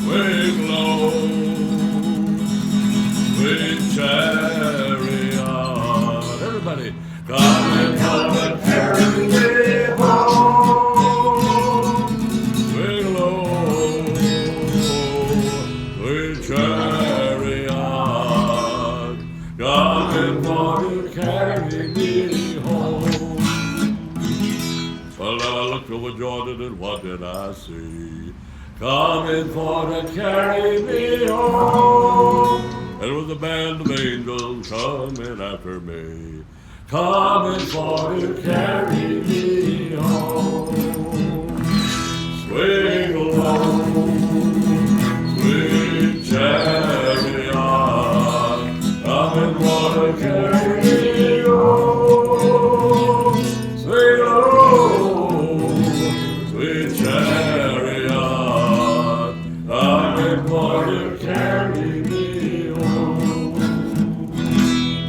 Swing low, swing chariot. Everybody, coming for the carry me home. Swing low, swing chariot. Coming for to carry me home. Well, now I looked over Jordan and what did I see? Coming for to carry me home. It was a band of angels coming after me, coming for to carry me home. Swing low, swing chariot, coming for to carry me home. Swing low, swing chariot, coming for to carry me home.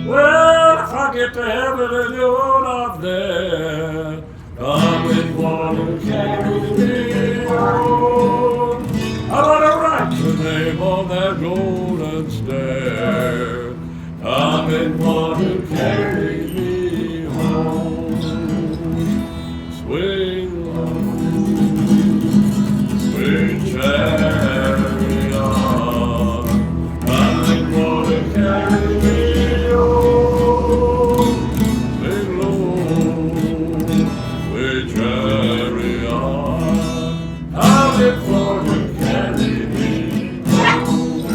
Well, if I get to heaven and you're not there, coming for to carry me home. I want to write your name on that golden stair, coming for to carry me home. Swing low, swing chariot, coming for to carry me home. Swing low, swing chariot, coming for to carry me home.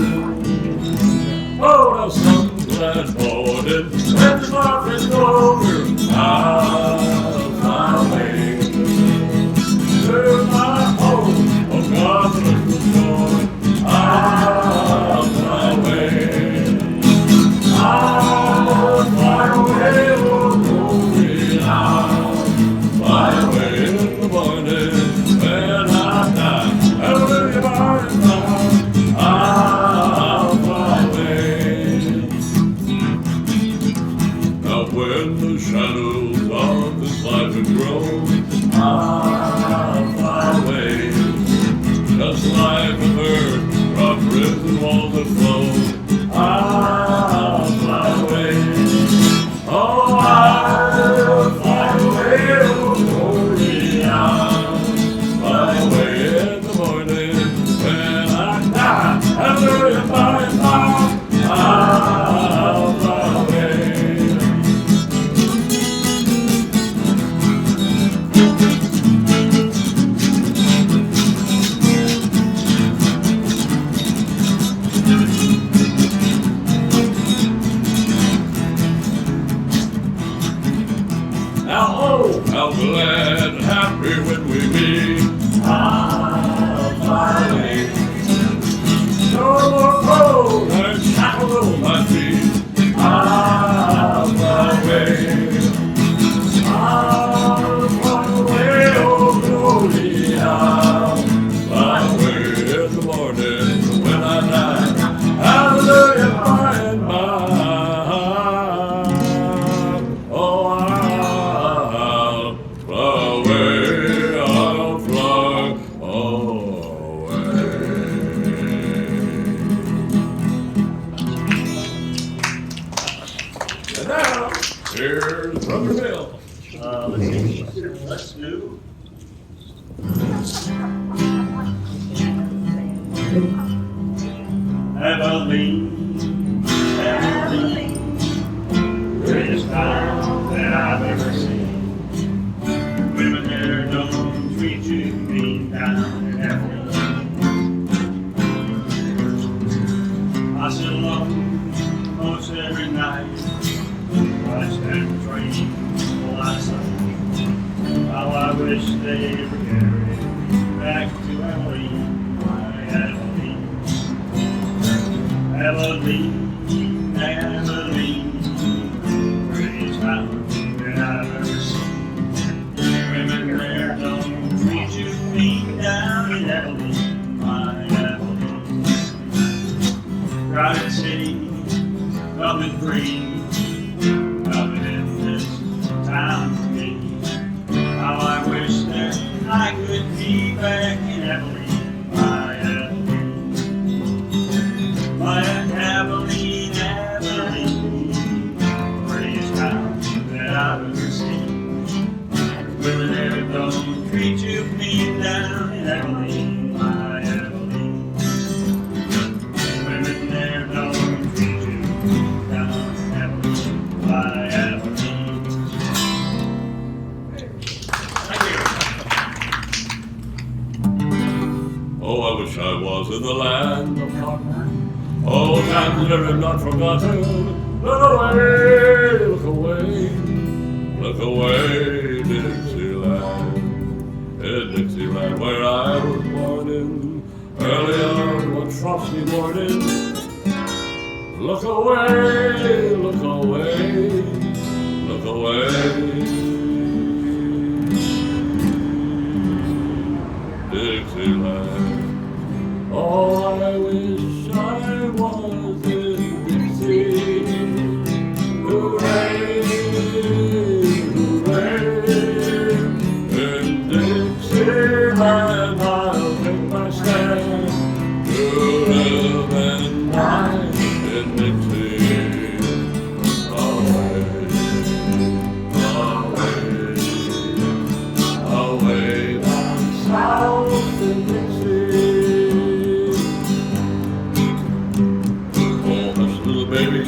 Oh, the sun's glad morning, and the dark is over. I'll fly away to my home. Oh, God's little joy. I'll fly away. I'll fly away, oh glory. I'll fly away in the morning when I die. Hallelujah, by and by. I'll fly away. Now when the shadows of this life have grown, I'll fly away. Just like a bird from prison walls that flow, I'll fly away. Oh, I'll fly away, oh glory. I'll fly away in the morning when I die. Hallelujah, by and by. I'll fly away. Now, oh, how glad and happy when we meet. I'll fly away. No more cold and shackles on my feet. I'll fly away. I'll fly away, oh glory. I'll fly away in the morning when I die. Hallelujah, by and by. Oh, I'll fly away. I'll fly away. And now, here's Brother Bill. Let's do. Abilene, Abilene, greatest town that I've ever seen. Women there don't treat you mean down in Abilene. I sit alone most every night. I stand the train while I say how I wish they would carry me back to Abilene, my Abilene. Abilene, Abilene, greatest town that I've ever seen. Women there don't treat you mean down in Abilene, my Abilene. Crowded city, coming free, coming in this time. I was in the land of cotton. Oh, times there have not forgotten. Look away, look away, look away, Dixieland. In Dixieland, where I was born in, early on one frosty morning. Look away, look away, look away, Dixieland. Oh, I wish I was in Dixie. Hooray, hooray, in Dixieland I'll take my stand to live and die in Dixie. Away, away, away down south in Dixie. Oh, hush, little baby,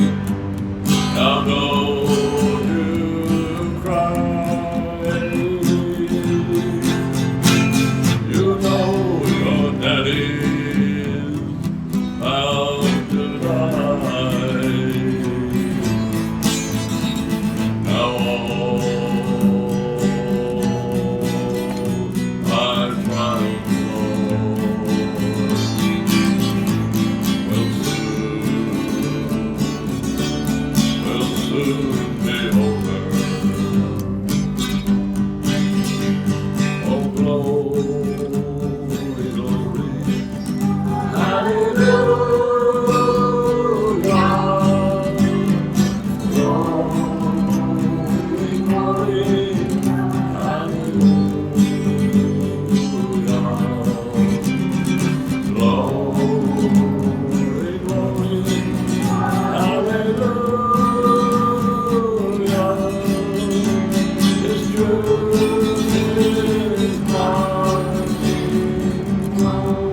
now don't you cry. You know your daddy's bound to die. Now all my trials will soon be over. Oh, glory, glory, hallelujah. Glory, glory, hallelujah. Glory, glory, hallelujah. His truth is marching on.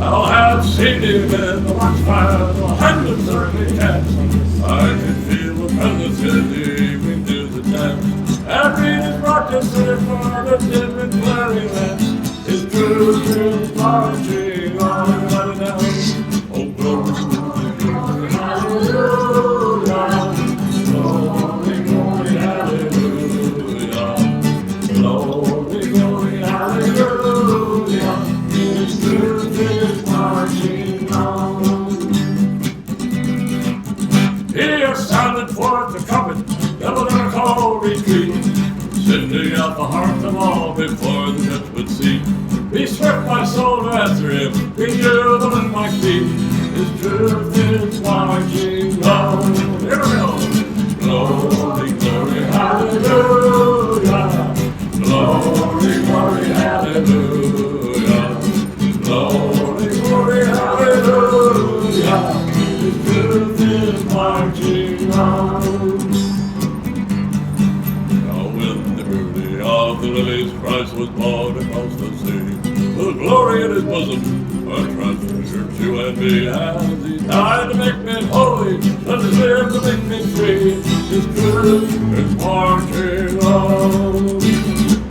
I'll have seen him in the watchfire, 130 cats. I can feel the presence in the evening news and dance. Every is brought to city for the dim and glaring lamps. His truth is marching on. Everybody now. Oh, glory, glory, hallelujah. Glory, glory, hallelujah. Glory, glory, hallelujah. His truth is marching on. He has sounded forth the trumpet, devil never call retreat, sending out the heart of all before the judgment seat. Be swift, my soul, to answer him, be you the wind my feet. His truth is marching on. Here we go. Glory, glory, hallelujah. Glory, glory, hallelujah. Glory, glory, hallelujah. His truth is marching on. Now when the beauty of the lilies Christ was born across the sea, the glory in his bosom, a transfigured you and me, as he died to make men holy, let us live to make men free. His truth is marching on.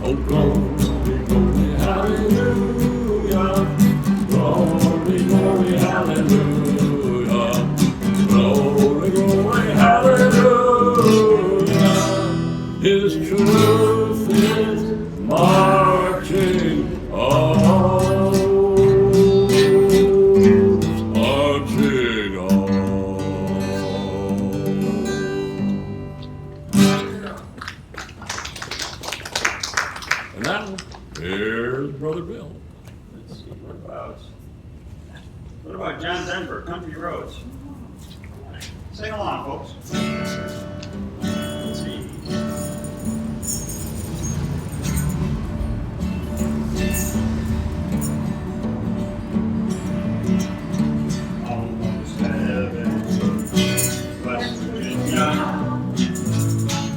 Oh, glory, glory, hallelujah. Glory, glory, hallelujah. Glory, glory, hallelujah. His truth is marching on. Marching on. And now, here's Brother Bill. Let's see, what about John Denver, Country Roads? Sing along, folks. Let's see. Almost heaven, West Virginia,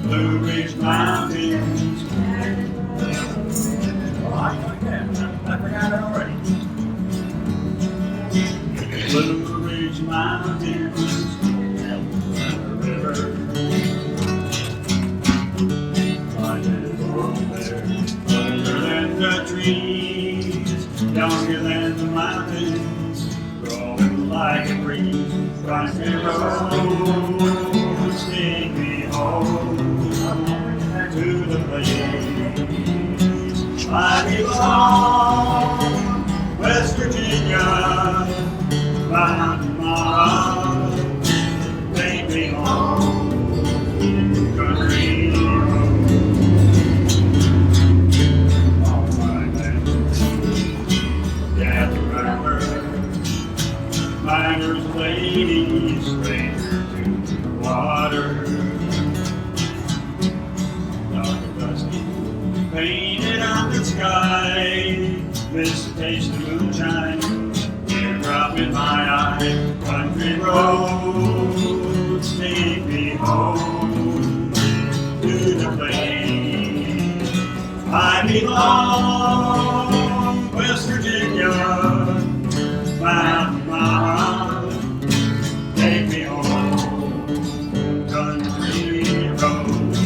Blue Ridge Mountains. Oh, I like that. I forgot it already. Blue Ridge Mountains, the river. younger than the mountains, rolling like a breeze. Country roads take me home to the place I belong. West Virginia, Mountain Moron, take me home. Country roads, all my land, gather remember. Miner's lady, stranger to the water. Dark and dusty, painted on the sky. Miss the taste of moonshine, teardrop in my eye. Country roads take me home to the place I belong. West Virginia, Mountain Moron, take me home, country roads.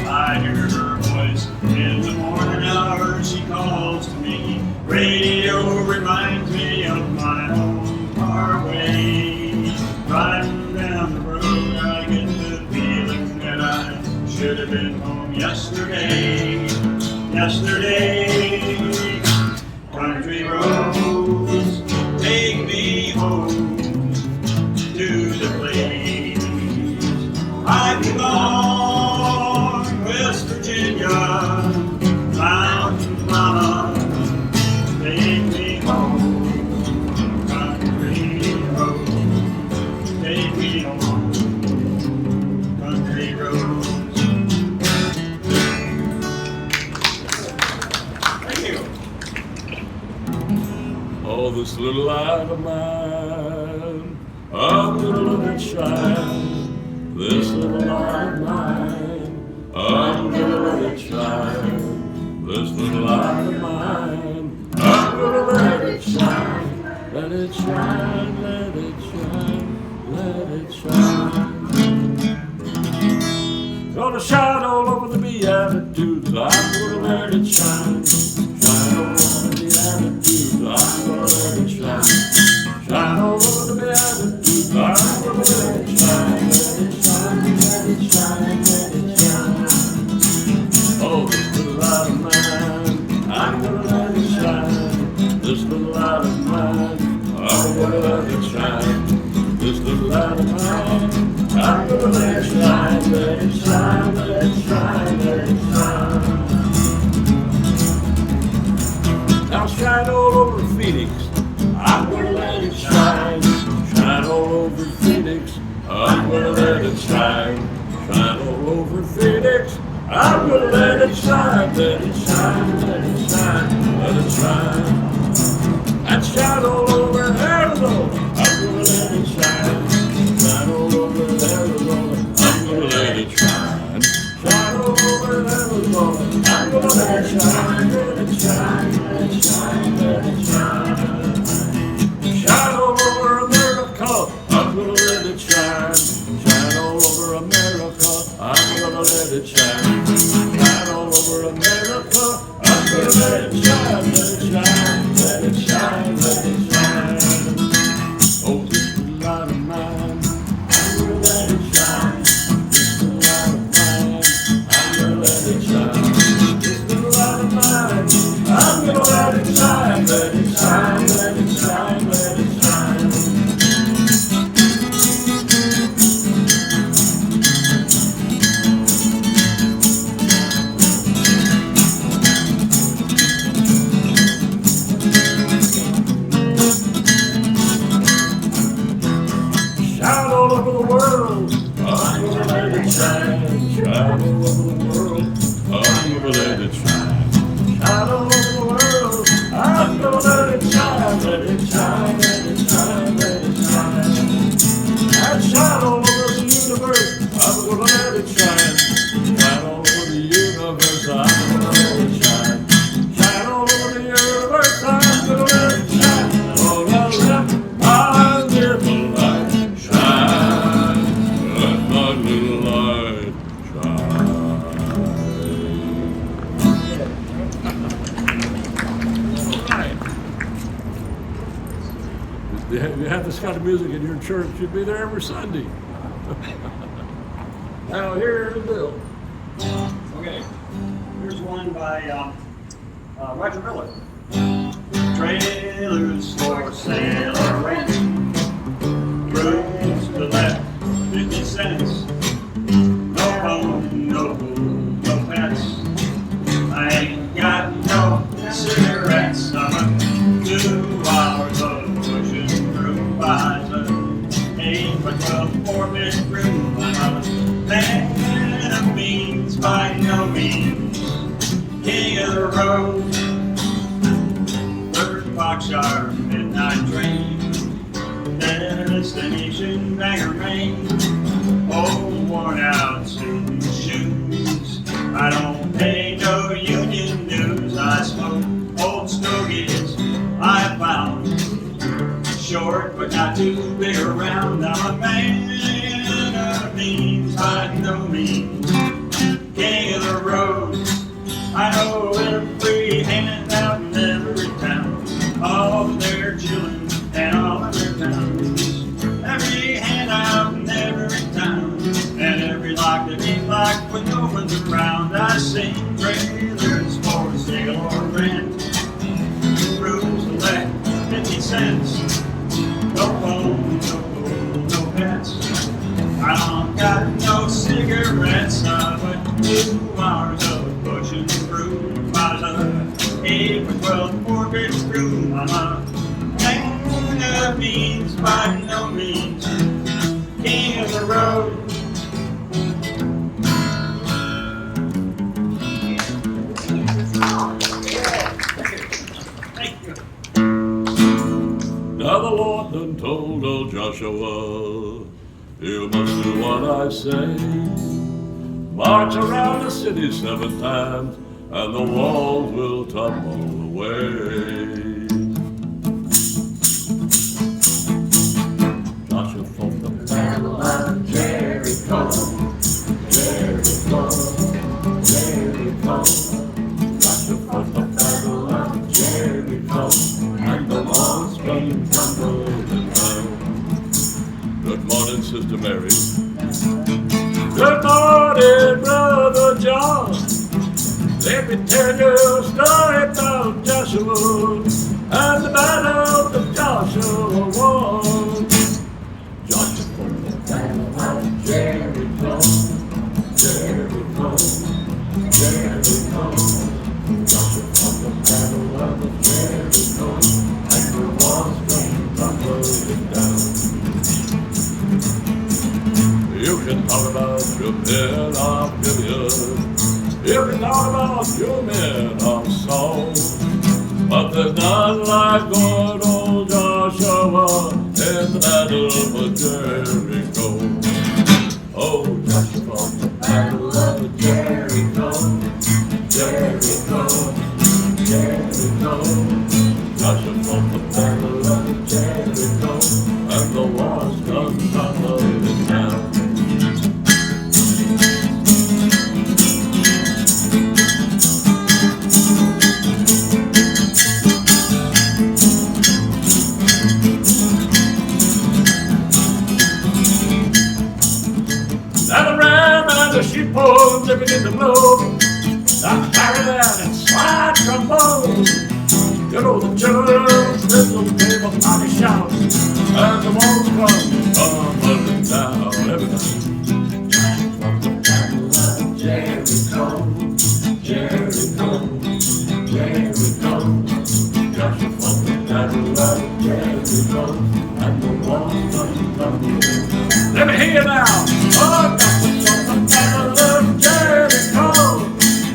I hear her voice in the morning hours, she calls to me. Radio reminds me of my home far away. Riding down the road, I get the feeling that I should have been home yesterday. Country roads take me home to the place I belong. West Virginia, Mountain Mama, take me home. Country roads take me home. Country roads. Thank you. Oh, this little light of mine, I'm gonna let it shine. This little light of mine, I'm gonna let it shine. This little light of mine, I'm gonna let it shine. Let it shine, let it shine, let it shine. Gonna shine all over the Beatitudes, I'm gonna let it shine. Shine all over the Beatitudes, I'm gonna let it shine. Shine all over the Beatitudes, I'm gonna let it shine. Let it shine, let it shine, let it shine. Oh, this little light of mine, I'm gonna let it shine. This little light of mine, I'm gonna let it shine. This little light of mine, I'm gonna let it shine. Let it shine, let it shine, let it shine. Now shine all over Phoenix, I'm gonna let it shine. Shine all over Phoenix, I'm gonna let it shine. Shine all over Phoenix, I'm gonna let it shine. Let it shine, let it shine, let it shine. And shine all over Arizona, I'm gonna let it shine. Shine all over Arizona, I'm gonna let it shine. Shine all over Arizona, I'm gonna let it shine. Let it shine, let it shine, let it shine. Shine all over America, I'm gonna let it shine. Shine all over America, I'm gonna let it shine. Shine all over America, I'm gonna let it shine, let it shine. You have this kind of music in your church, you'd be there every Sunday. Now here's Bill. Okay, here's one by Roger Miller. Trailers for sale or rent, rooms to let, 50 cents. No home, no food, no pets. I ain't got no cigarettes. I'm 2 hours of pushing through by the 8 by 12 4-bedroom. I'm a man of means by no means, king of the road. Berkshire midnight train, destination Bangor, Maine. Old worn out suit shoes. I don't pay no union dues. I smoke old stogies I found, short but not too big around. I'm a man of means by no means, king of the road. I know every hand out in every town, all of their children and all of their towns. Every hand out in every town, and every lock that ain't locked when no one's around. I sing trailers for sale or rent, rooms to let, 50 cents. No phone, no food, no pets. I don't got no cigarettes, but 2 hours of pushing through. By the 8 by 12 4-bedroom. I'm a man of means by no means, king of the road. Thank you. Now the Lord done told old Joshua, you must do what I say. March around the city 7 times, and the walls will tumble away. Joshua fought the Battle of Jericho, Jericho, Jericho. Joshua fought the Battle of Jericho, and the walls came tumbling down. Good morning, Sister Mary. Good morning, Brother John. Let me tell you a story about Joshua and the battle of Joshua won. Joshua fought the Battle of Jericho, Jericho, Jericho. Joshua fought the Battle of Jericho, and the walls came tumbling down. You can talk about your men of Gilead, you can talk about your men of Saul, but there's none like good old Joshua in the Battle of Jericho. Oh, Joshua fought the Battle of Jericho, Jericho, Jericho. Joshua fought the Battle of Jericho, and the walls come tumbling down. Now the ram and the sheepfold living in the globe, the Chariot and slide trombone. You know the church whistle gave a mighty shout, and the walls come tumbling down. Everybody. From the Battle of Jericho, Jericho, Jericho. Joshua fought the Battle of Jericho, and the walls come tumbling down. Let me hear you now. Oh, Joshua fought the Battle of Jericho,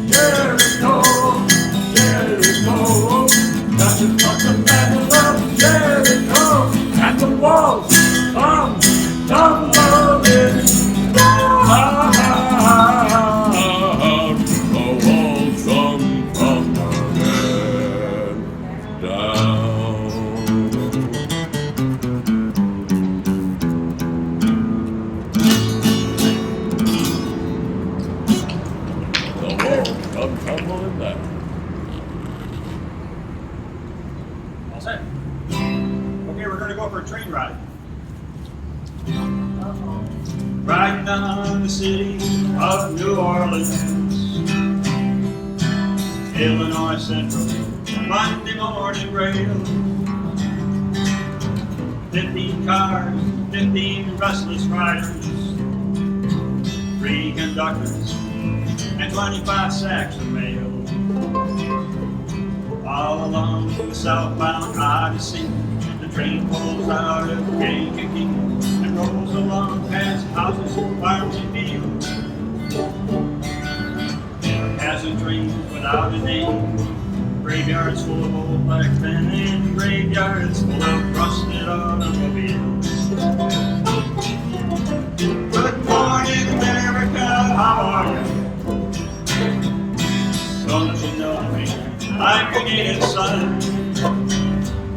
Jericho, Jericho. Joshua fought the Battle of Jericho, and the walls come tumbling down. The walls come tumbling down. The walls come tumbling down. All set. Okay, we're going to go for a train ride. Riding down the city of New Orleans, Illinois Central, Monday morning rail. 15 cars, 15 restless riders, 3 conductors, and 25 sacks of mail. All along the southbound Odyssey, the train pulls out of Kankakee and rolls along past houses, farms, and fields. Passing trains without a name, graveyards full of old black men, and graveyards full of rusted automobiles. Good morning, America, how are you? Don't you know me? I'm your native son.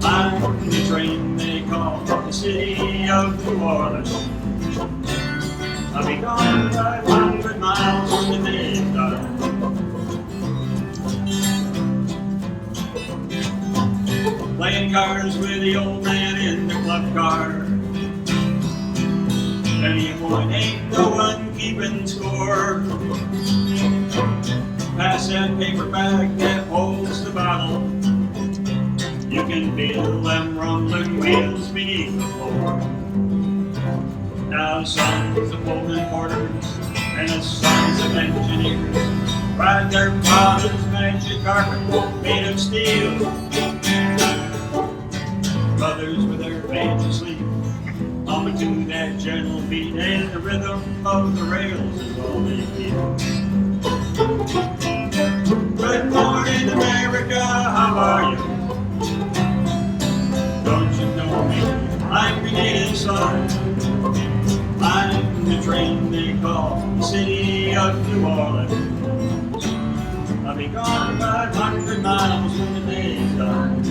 I'm the train they call the city of New Orleans. I'll be gone 500 miles when the day's done. Playing cards with the old man in the club car. Penny a point, ain't no one keeping score. Pass that paper bag that holds the bottle. You can feel them rumbling wheels beneath the floor. Now the sons of Pullman porters and the sons of engineers ride their father's magic carpet made of steel. Brothers with their babes asleep, humming to that gentle beat, and the rhythm of the rails is all they feel. Good morning, America, how are you? Don't you know me? I'm your native son. I'm the train they call the city of New Orleans. I'll be gone 500 miles when the day's done.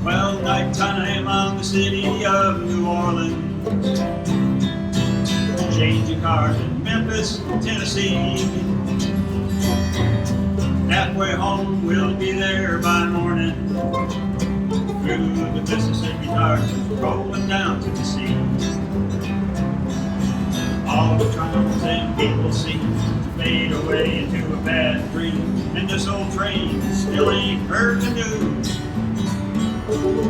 Well, nighttime on the city of New Orleans. Changing cars in Memphis, Tennessee. Halfway home, we'll be there by morning. Through the Mississippi darkness, rolling down to the sea. All the troubles and people seem to fade away into a bad dream. And this old train still ain't heard the news.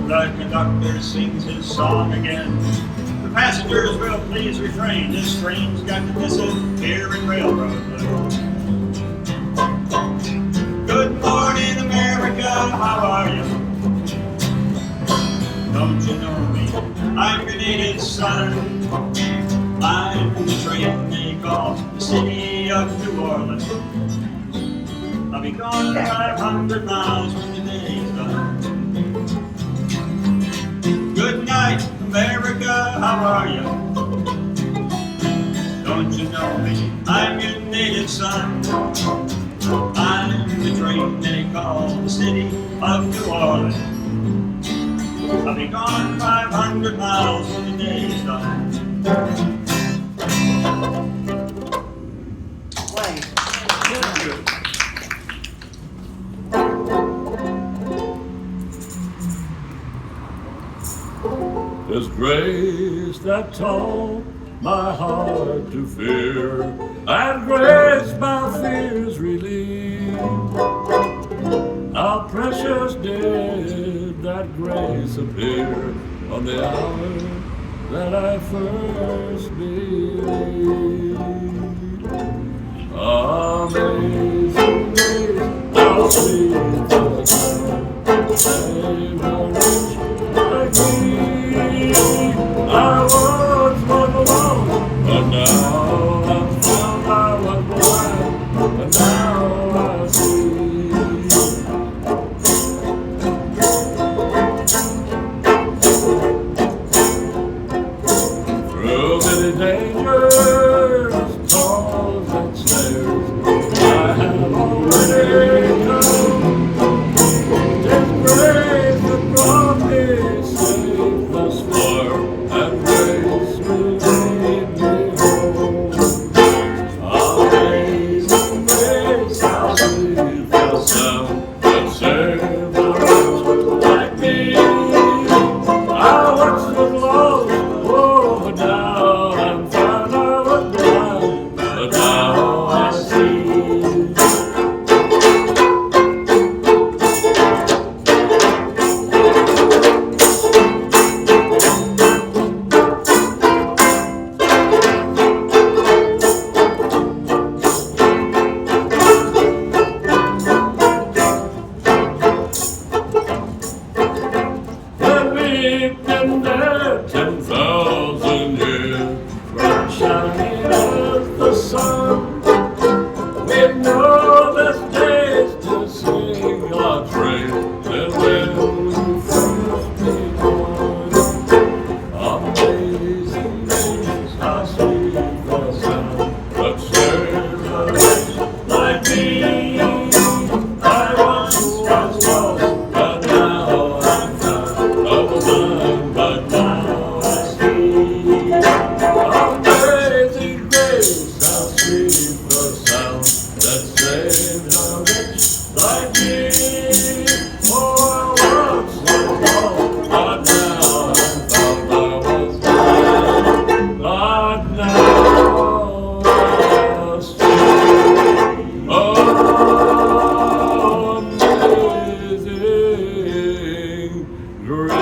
The conductor sings his song again. The passengers will please refrain. This train's got to disappear in railroad blues. Good morning, America, how are you? Don't you know me? I'm your native son. I'm the train they call the city of New Orleans. I'll be gone 500 miles when the day's done. Good night, America, how are you? Don't you know me? I'm your native son. I'm the train they call the city of New Orleans. I'll be gone 500 miles when the day's done. Play. There's grace that taught my heart to fear, and grace my fears relieved. How precious did that grace appear on the hour that I first believed. Amazing grace, how sweet the sound, saved a wretch like me. I once was alone, but now I'm found. I was blind, but now I see. Through many dangers, toils and snares, I have already come. Tis grace that brought me safe thus far, and grace will lead me home. Amazing grace, how sweet the sound that saved lives a rich like me. Oh, I was so low, but now I thought I was blind. But now I see. Oh, amazing grace.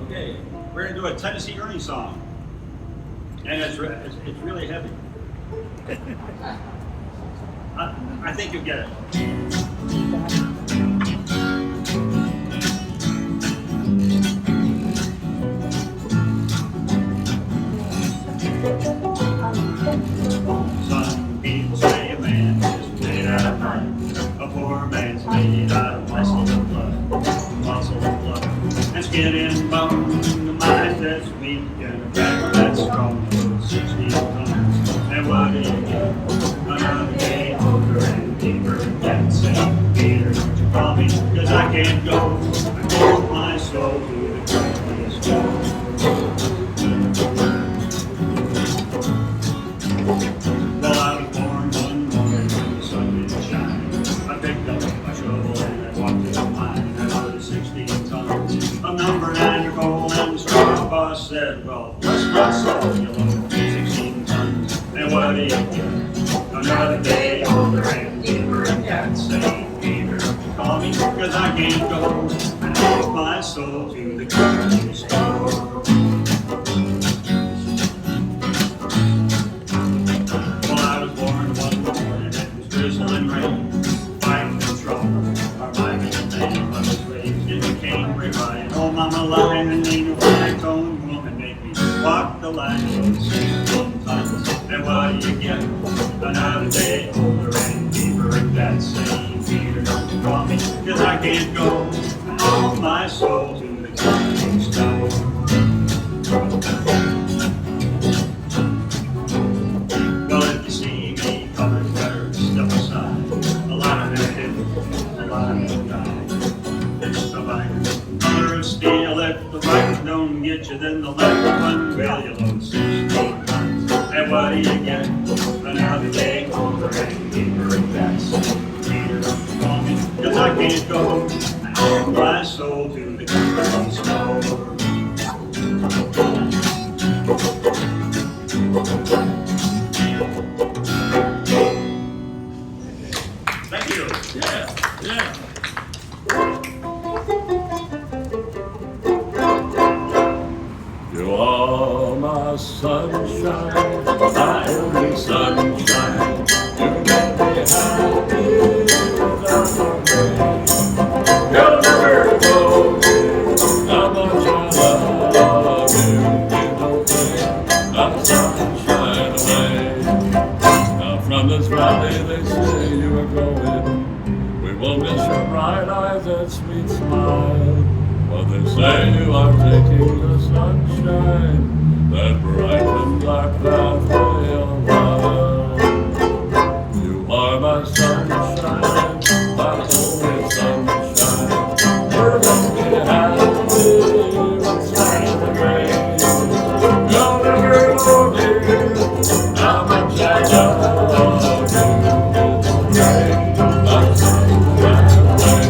Okay, we're going to do a Tennessee Ernie song. And it's really heavy. I think you'll get it. Some people say a man is made out of mud. A poor man's made out of muscle and blood. Muscle and blood. And skin and bone. The mind that's weak and a back that's strong. 60 tons. And what do you get? Another day older and deeper. That St. Peter, don't you call me, 'cause I can't go. I give my soul to the greatest God. Well, I was born one morning when the sun didn't shine. I picked up my shovel and I walked to the mine. I loaded 16 tons of number 9 coal, and the straw boss said, well, bless my soul, you load 16 tons. And what do you get? Another day older and deeper, and God St. Peter, don't you call me, 'cause I can't go. I give my soul to the grocery store. Well, I was born one morning, it was drizzling rain. Fighting and trouble are my middle name. I was raised in the Cambridge Ryan. Oh, mama lying, and ain't no high-toned woman make me walk the line. Those 16 tons. And what do you get? Another day older and deeper, and that St. Peter, don't you call me, 'cause I can't go. I owe my soul to the grocery store. Well, if you see me coming, better step aside. A lot of them did, a lot of them died. It's the biker, mother of steel. If the right don't get you, then the left one will. You load 16 tons. And what do you get? Another day older and deeper, and that's Peter, don't you call me, 'cause I can't go. I owe my soul to the grocery store. Thank you. Yeah, yeah. You are my sunshine, my only sunshine. You make me happy without a rain. You'll never know how much I love you. You don't take my sunshine away. Now from this valley they say you are going. We will miss your bright eyes and sweet smile. But they say you are taking the sunshine that brightened our pathway a while. You are my sunshine, my only sunshine. You're gonna be happy outside the rain. You'll never know, dear, how much I love you. It's my sunshine away.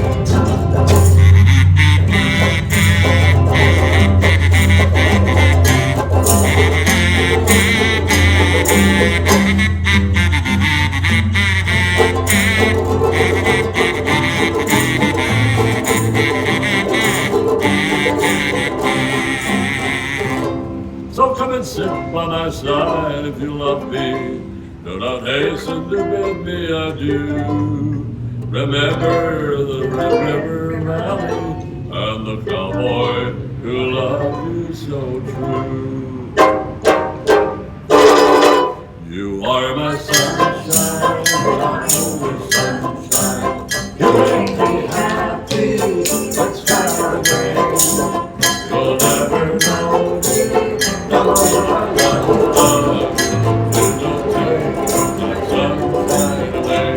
So come and sit by my side if you love me. Do not hasten to bid me adieu. Remember the Red River Valley and the cowboy who loved you so true. You are my sunshine, my only sunshine. You make me happy, let's try again. You'll never know how much I love you. You don't take my sunshine away.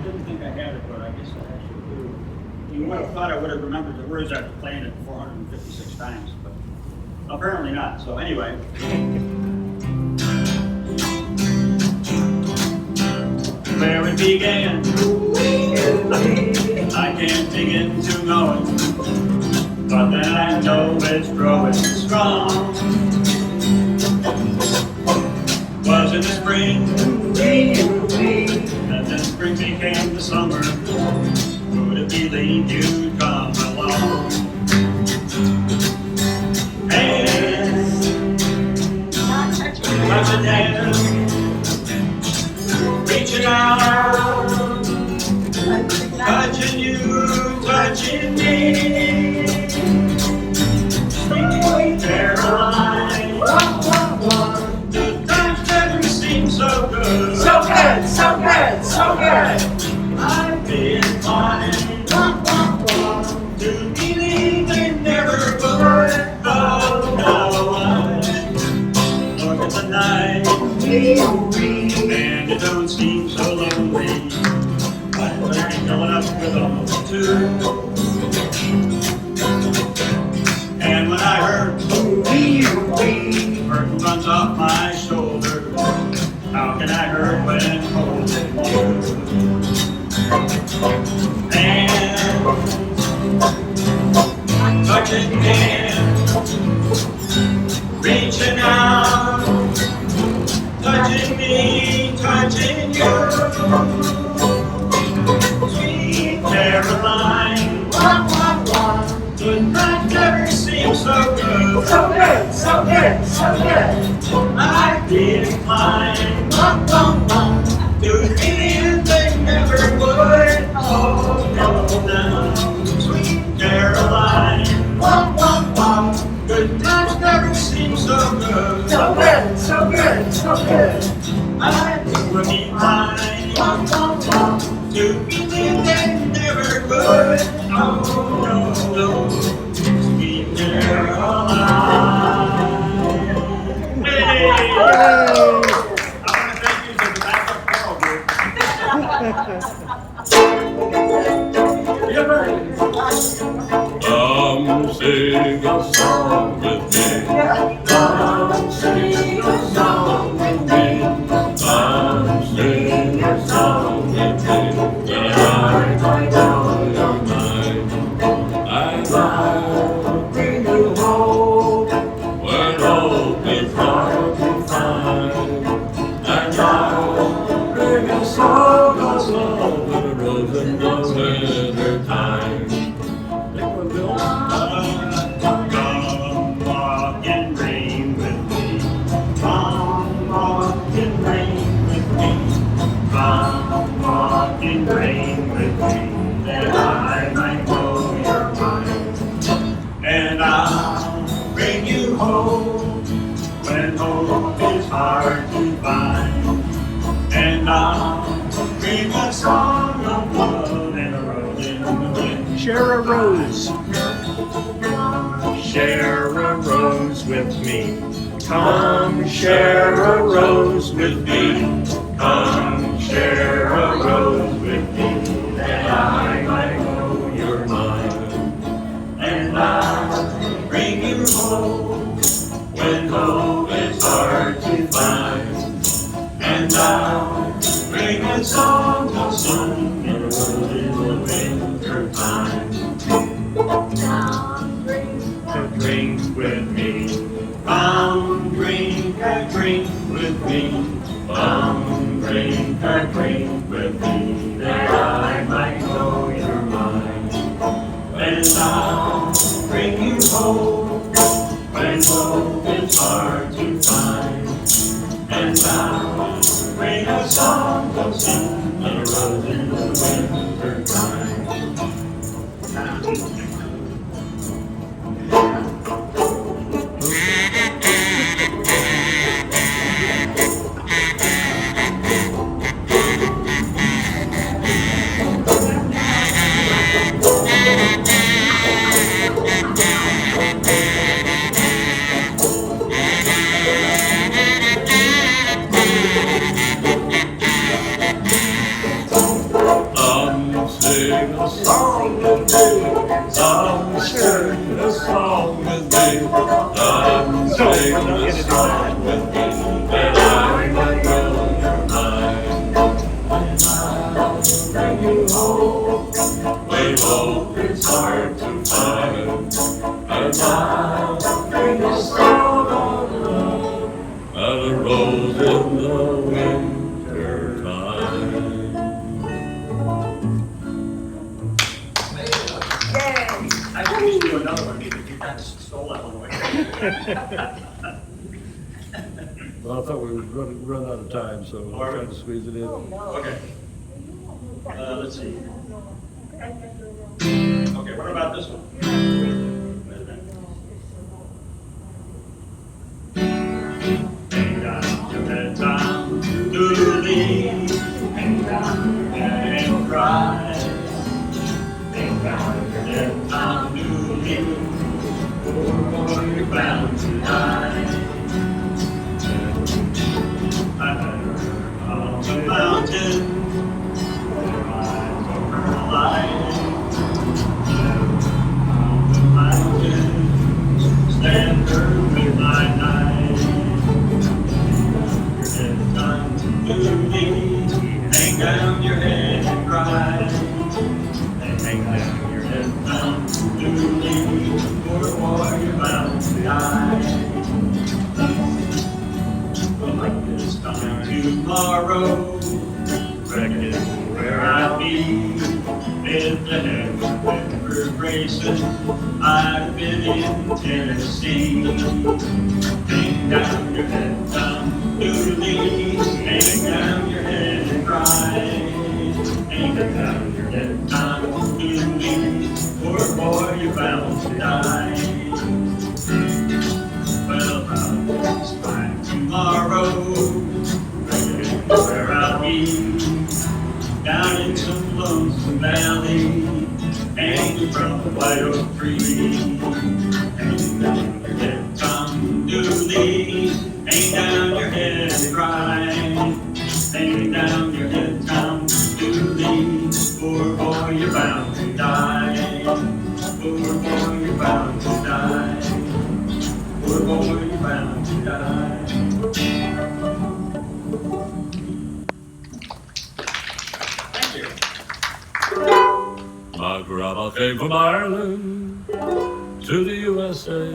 didn't think I had it, but I guess I actually do. You would have thought I would have remembered the words after playing it 456 times, but apparently not. So anyway. Where it began, I can't begin to know it, but then I know it's growing strong. Was in the spring, and then spring became the summer. Would it be then you'd come along? Hands, touching hands, reaching out, touching you, touching me. Sweet Caroline, the times never seem so good. So good, so good, so good. I've been inclined to believe they never would. Oh no, I look at the night and it don't seem so lonely. I'm filling up with almost two. And when I heard curtain runs off my shoulder, how can I hurt when holding you? And touching hands, reaching out, touching me, touching you. Sweet Caroline, the night never seems so good. So good, so good, so good. I'd be inclined to believe they never would. Oh no, no, sweet Caroline, good times never seem so good. So good, so good, so good. I'd be inclined to believe they never would. Oh no, no, sweet Caroline. Hey! I want to thank you for the backup Come sing a song with me. Come sing a song with me. Come sing a song with me. That I might know your mind. I might bring you hope when hope is hard to find. And I'll bring a song of love with a rose in the winter time. Come walk in rain with me. Come walk in rain with me. Come walk in rain with me, that I might know your mind. And I'll bring you hope when hope is hard to find. And I'll bring a song of love and a rose in the wind. Share a rose. Share a rose with me. Come share a rose with me. Come share a rose with me, that I might know your mind. And I'll bring you hope when hope is hard to find. And I'll bring a song of sun and a rose in the winter time. Drink with me. Come drink a drink with me. Come drink a drink with me, that I might know your mind. And I'll bring you hope when hope is hard to find. And I'll bring a song of sun and a rose in the winter time. sing a song with me. Come sing a song with me. Come sing a song with me. And I might know your mind. And I'll bring you home. We hope it's hard to find. And I'll bring a song of love and a rose in the winter time. I think we should do another one because you kind of stole that one away. Well, I thought we would run out of time, so we're trying to squeeze it in. Okay. Let's see. Okay, what about this one? Ain't got your bedtime, Dooley. Ain't got your head and cry. Ain't got your bedtime, Dooley. Or you're bound to die. I heard on the mountain. Stand firm with my knife. Your head time to me. Hang down your head and cry. And hang down your head down to me. For you're bound to die. But this time tomorrow, reckon where I'll be. If the heavens were racing, I'd have been in Tennessee. Hang down your head, Tom Dooley. Hang down your head and cry. Hang down your head, Tom Dooley. Poor boy, you're bound to die. Well, about this time tomorrow, reckon where I'll be. Down in some lonesome valley, hanging from a white oak tree. Hang down your head, Tom Dooley. Hang down your head and cry. Hang down your head, Tom Dooley. Poor boy, you're bound to die. Poor boy, you're bound to die. Poor boy, you're bound to die. My grandma came from Ireland to the USA.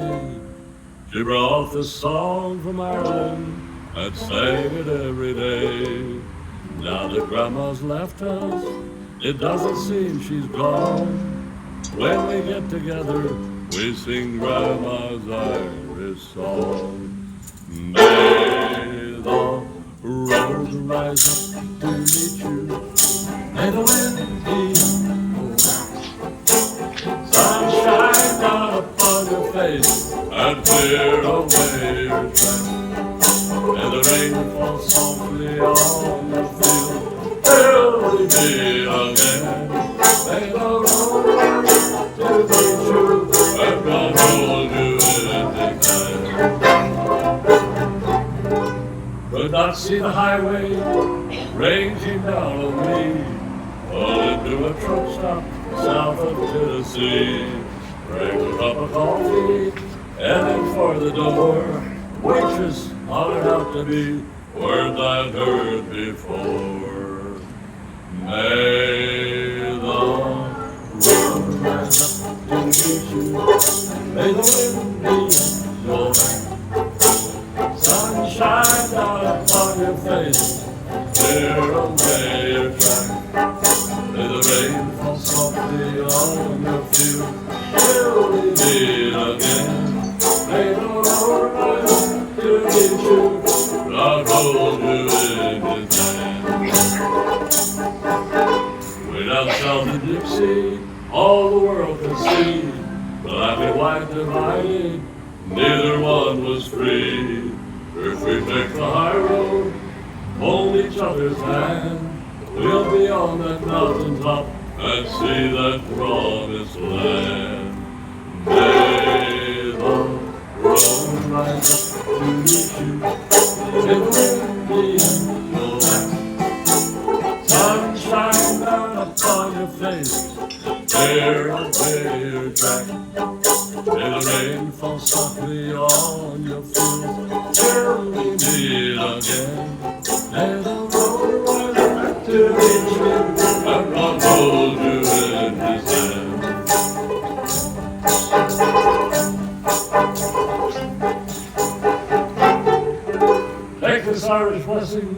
She brought the song from Ireland and sang it every day. Now that grandma's left us, it doesn't seem she's gone. When we get together, we sing grandma's Irish song. May the road rise up to meet you. May the wind be sunshine down upon your face and clear away your tracks. And the rain falls softly on the field till we meet again. May the road rise up to meet you and God hold you in His hand. Could not see the highway raging down on me. Pulled into a truck stop south of Tennessee. Drank a cup of coffee, headed for the door. Waitress hollered out to me words I'd heard before. May the road rise up to meet you. May the wind be at your back. Sunshine down upon your face, clear away your track. May the rain fall softly on your field till we meet again. May the road rise up to meet you. God hold you in His hand. Way down south in Dixie, all the world could see. Black and white divided, neither one was free. If we take the high road, hold each other's hand, we'll be on that mountain top and see that promised land. May the road rise up to meet you. May the wind be at your back. Sunshine down upon on your face. Clear away your track. May the rain fall softly on your fields till we meet again. May the road run back to meet you, and God hold you in his hand. Take this Irish blessing,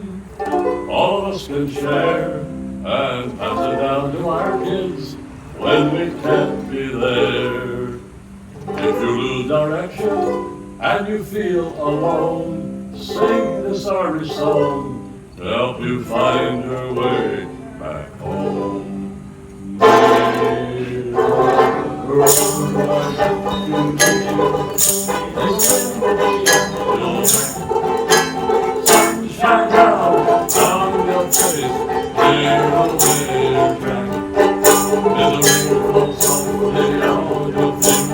all of us can share, and pass it down to our kids when we can't be there. If you lose direction and you feel alone, sing this Irish song to help you find your way back home. May the road rise up to meet you. Sunshine down on your face, clear away your track. May the rain fall softly on your face.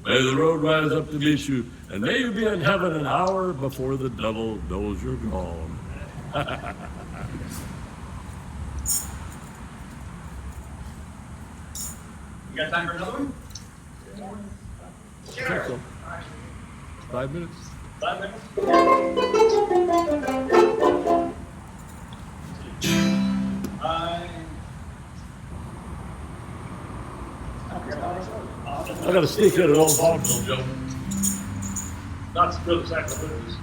May the road rise up to meet you, and may you be in heaven an hour before the devil knows you're gone. You got time for another one? Sure. So. 5 minutes. 5 minutes? I got to sneak in an old vaudeville joke. Not to really sacrilegious.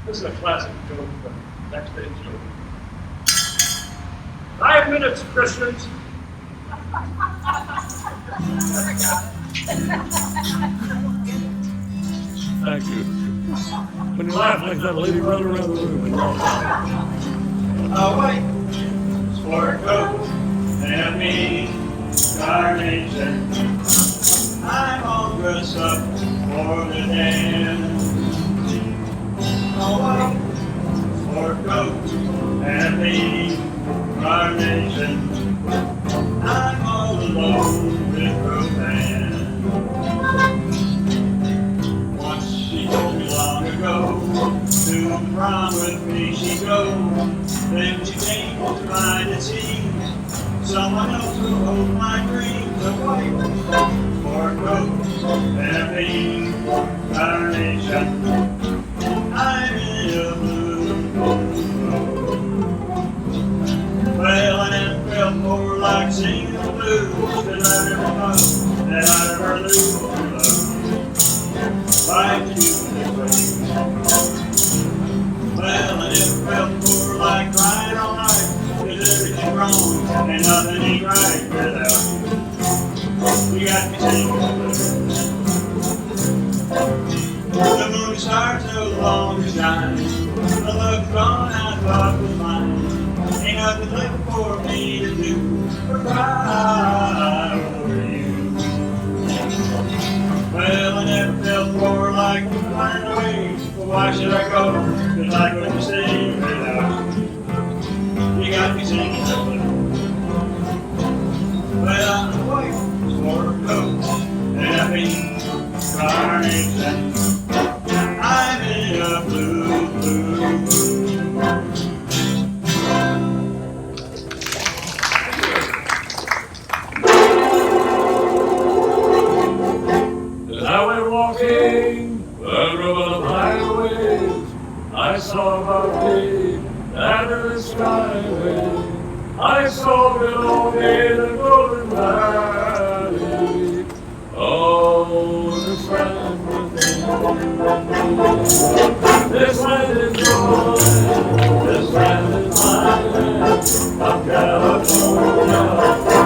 This is a classic joke, but next day joke. 5 minutes, Christians. Thank you. When you laugh like that, a lady run around the room and roll. Oh, wait. Sport coat and me, Carnation. I'm all dressed up for the dance. Oh, wait. Sport coat and me, Carnation. I'm all alone with romance. Once she told me long ago to the prom with me she'd go. Then she came to find it seems someone else will hold my dreams. A white sport coat and a pink carnation. I'm in a blue road. Well, I never felt more like singing the blues, 'cause I never thought that I'd ever lose your love like you this way. Well, I never felt more like crying all night, 'cause everything's wrong and nothing ain't right without you. You got me singing the blues. The moon stars no longer shine, the love's gone I thought was mine. Ain't nothing left for me to do but cry over you. Well, I never felt more like running away, but why should I go? 'Cause I couldn't stay without you. You got me singing the blues. Well, I'm a white sport coat and a pink carnation. I'm in a blue, blue me down in the skyway. I saw below me the golden valley. Oh, this land within you and me. This land is yours, this land is my land. From California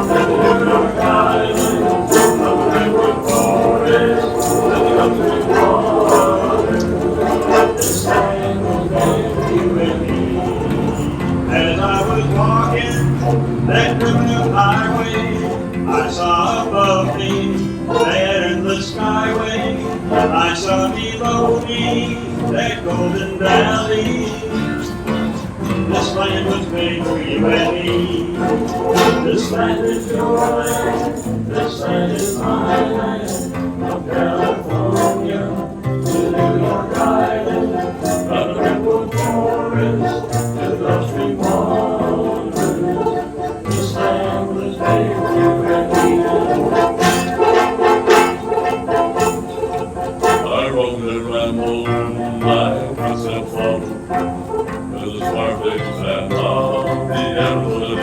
to the New York Island, from the redwood forest to the country water. This land will make you and me. As I was walking that new highway, I saw above me that endless skyway. I saw below me that golden valley. This land was made for you and me. This land is your land, this land is my land. From California to New York Island, from the redwood forest to the country waters. This land was made for you and me. I roamed and rambled, my footsteps followed. The smart things and all the animals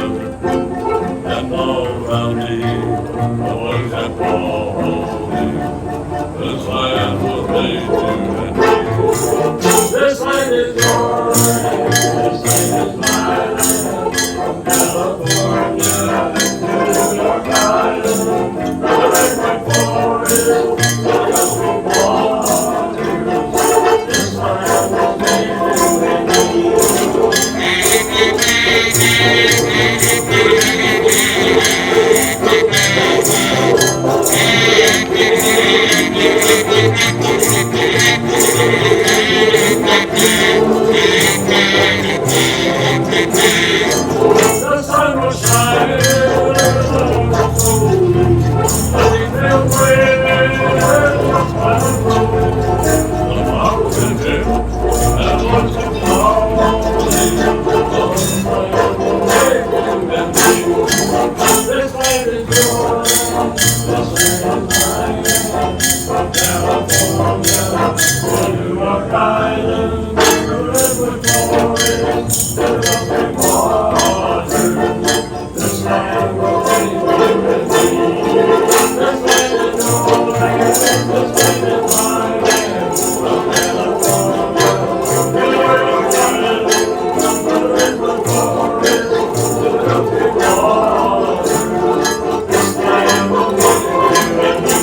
and all around me, the ones that call me. This land was made you and me. This land is your land, this land is my land. From California to New York Island, from the redwood forest to the country waters. This land was made you and me. The sun was shining, the moon was golden, nothing felt great, I was rolling. The mountain hill, and once it falling, this land is yours, this land is mine. From California to New York Island, the redwood forest, to the country waters. This land will be you and me. This land is your land, this land is my land. From California to New York Island, from the redwood forest to the country waters. This land will be you and me.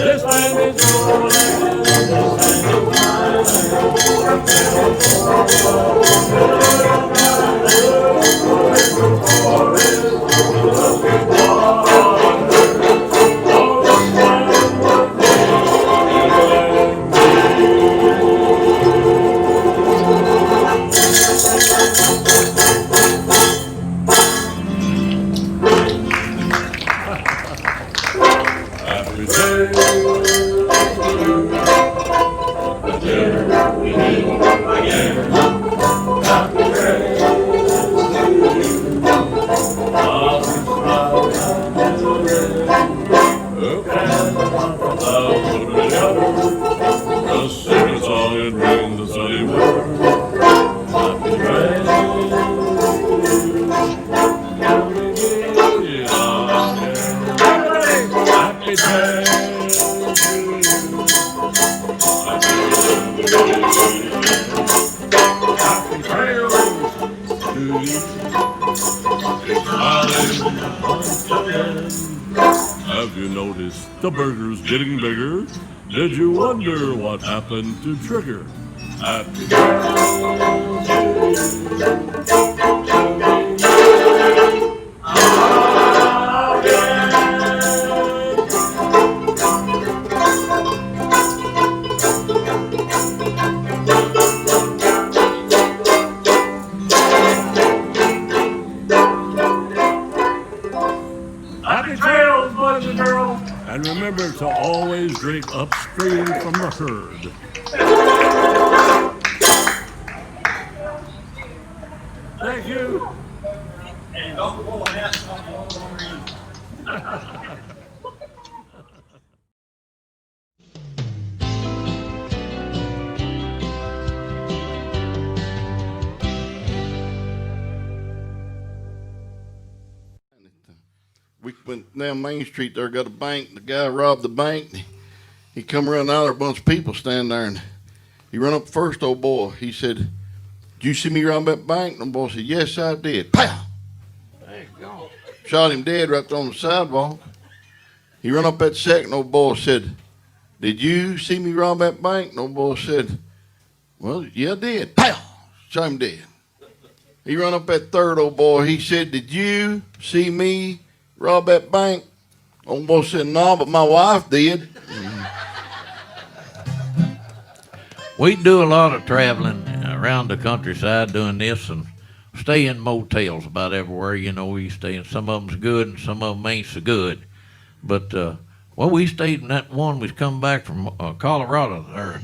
This land is your land, this land is my land. From California to New York Island, from the redwood forest to the country waters. Oh, this land was made for you and happy day to you. Again, we meet again. Happy day to you. I'll be proud and children who can from love to the other. Just sing a song and bring the sunny weather. Happy day to you. Happy day to you. Happy trails to you. Smiling once again. Have you noticed the burger's getting bigger? Did you wonder what happened to Trigger? Happy trails to you. And remember to always drink upstream from the herd. went down Main Street there, got a bank. The guy robbed the bank. He come around now, there a bunch of people standing there, and he run up first, old boy. He said, "Did you see me rob that bank?" And the boy said, "Yes, I did." Pow! There you go. Shot him dead right there on the sidewalk. He run up that second, old boy said, "Did you see me rob that bank?" And old boy said, "Well, yeah, I did." Pow! Shot him dead. He run up that third, old boy. He said, "Did you see me rob that bank?" Old boy said, "No, but my wife did." We do a lot of traveling around the countryside doing this and stay in motels about everywhere. You know, we stay in. Some of them's good and some of them ain't so good. But, we stayed in that one. We come back from Colorado there.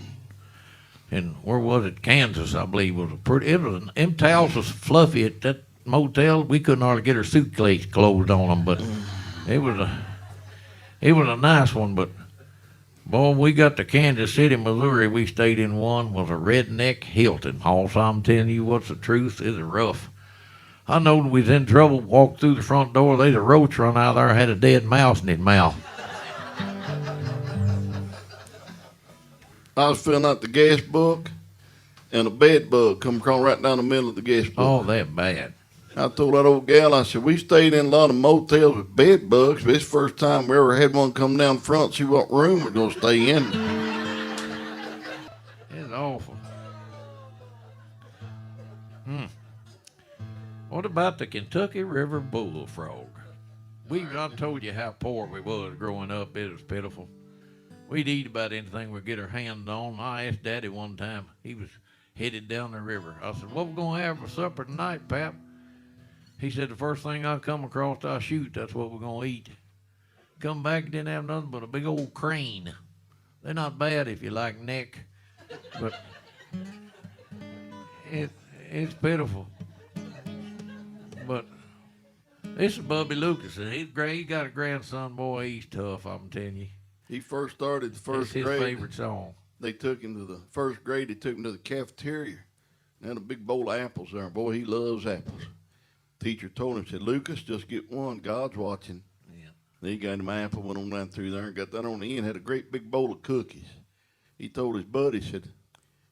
And where was it? Kansas, I believe. Them towels was fluffy at that motel. We couldn't hardly get our suitcase closed on them, but it was a nice one. But boy, we got to Kansas City, Missouri. We stayed in one was a redneck Hilton. Also, I'm telling you what's the truth. It's rough. I know when we was in trouble, walked through the front door, there's a roach run out there, had a dead mouse in his mouth. I was filling out the gas book, and a bed bug come across right down the middle of the gas book. Oh, that bad. I told that old gal, I said, "We stayed in a lot of motels with bed bugs, but it's the first time we ever had one come down front, see what room we're going to stay in." It's awful. What about the Kentucky River Bullfrog? I told you how poor we was growing up. It was pitiful. We'd eat about anything we'd get our hands on. I asked Daddy one time. He was headed down the river. I said, "What we going to have for supper tonight, Pap?" He said, "The first thing I come across, I shoot. That's what we're going to eat." Come back, didn't have nothing but a big old crane. They're not bad if you like neck, but it's pitiful. But this is Bubby Lucas, and he's great. He got a grandson, boy. He's tough, I'm telling you. He first started the first grade. It's his favorite song. They took him to the first grade. They took him to the cafeteria. They had a big bowl of apples there. Boy, he loves apples. Teacher told him, said, "Lucas, just get one. God's watching." Yeah. Then he got him an apple, went on down through there and got that on the end, had a great big bowl of cookies. He told his buddy, said,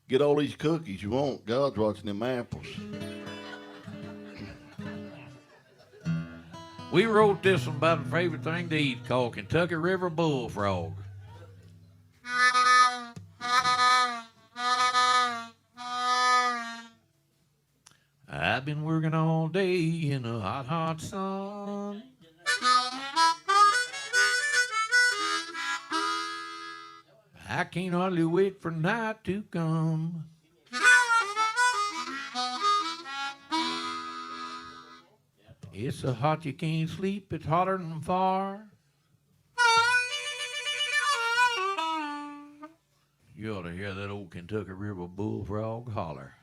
"Get all these cookies you want. God's watching them apples." We wrote this one about a favorite thing to eat called Kentucky River Bullfrog. I've been working all day in the hot, hot sun. I can't hardly wait for night to come. It's so hot you can't sleep, it's hotter than fire. You ought to hear that old Kentucky River Bullfrog holler.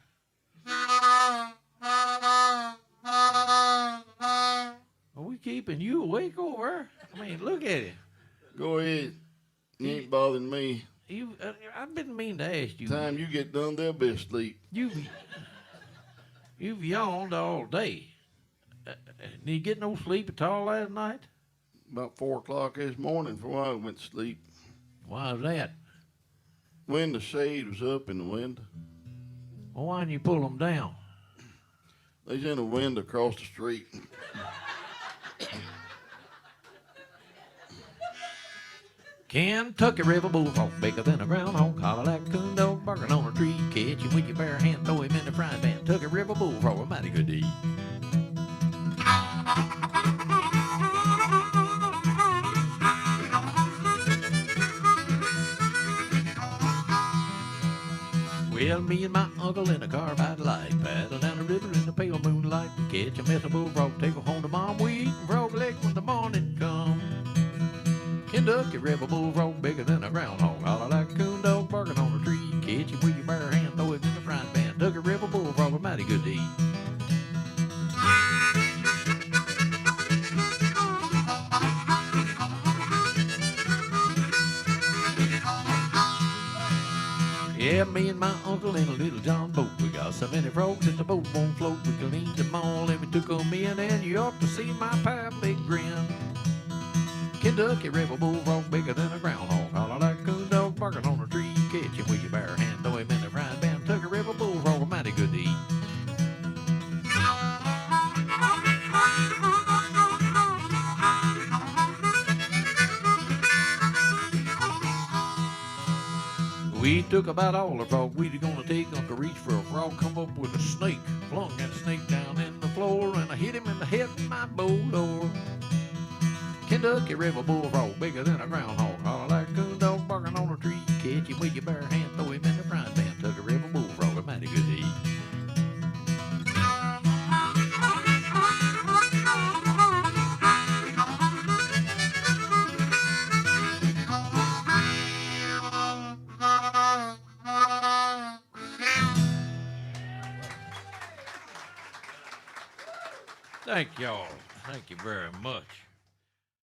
Are we keeping you awake over? I mean, look at it. Go ahead. You ain't bothering me. I've been meaning to ask you. Time you get done, they'll be asleep. You've yawned all day. Did you get no sleep at all last night? About 4 o'clock this morning before I went to sleep. Why is that? When the shade was up in the window. Well, why didn't you pull them down? They's in a window across the street. Kentucky River Bullfrog, bigger than a groundhog, holler like a coon dog, barking on a tree, catch him with your bare hand, throw him in the frying pan. Kentucky River Bullfrog, a mighty good to eat. Well, me and my uncle in a car by the light, paddle down the river in the pale moonlight, catch a mess of bullfrog, take her home to mom, we eat frog leg when the morning come. Kentucky River Bullfrog, bigger than a groundhog, holler like a coon dog, barking on a tree, catch him with your bare hand, throw him in the frying pan. Kentucky River Bullfrog, a mighty good to eat. Yeah, me and my uncle in a little John boat. We got so many frogs that the boat won't float. We cleaned them all and we took them in, and you ought to see my pie big grin. Kentucky River Bullfrog bigger than a groundhog. Holler like a coon dog barking on a tree. Catch him with your bare hand, throw him in the frying pan. Kentucky River Bullfrog, mighty good to eat. We took about all the frog we was gonna take. Uncle reached for a frog, come up with a snake. Flung that snake down in the floor, and I hit him in the head with my bulldog. Kentucky River Bullfrog, bigger than a groundhog. Holler like a coon dog barking on a tree. Catch him with your bare hand, throw him in the frying pan. Kentucky River Bullfrog, a mighty good to eat. Thank y'all. Thank you very much.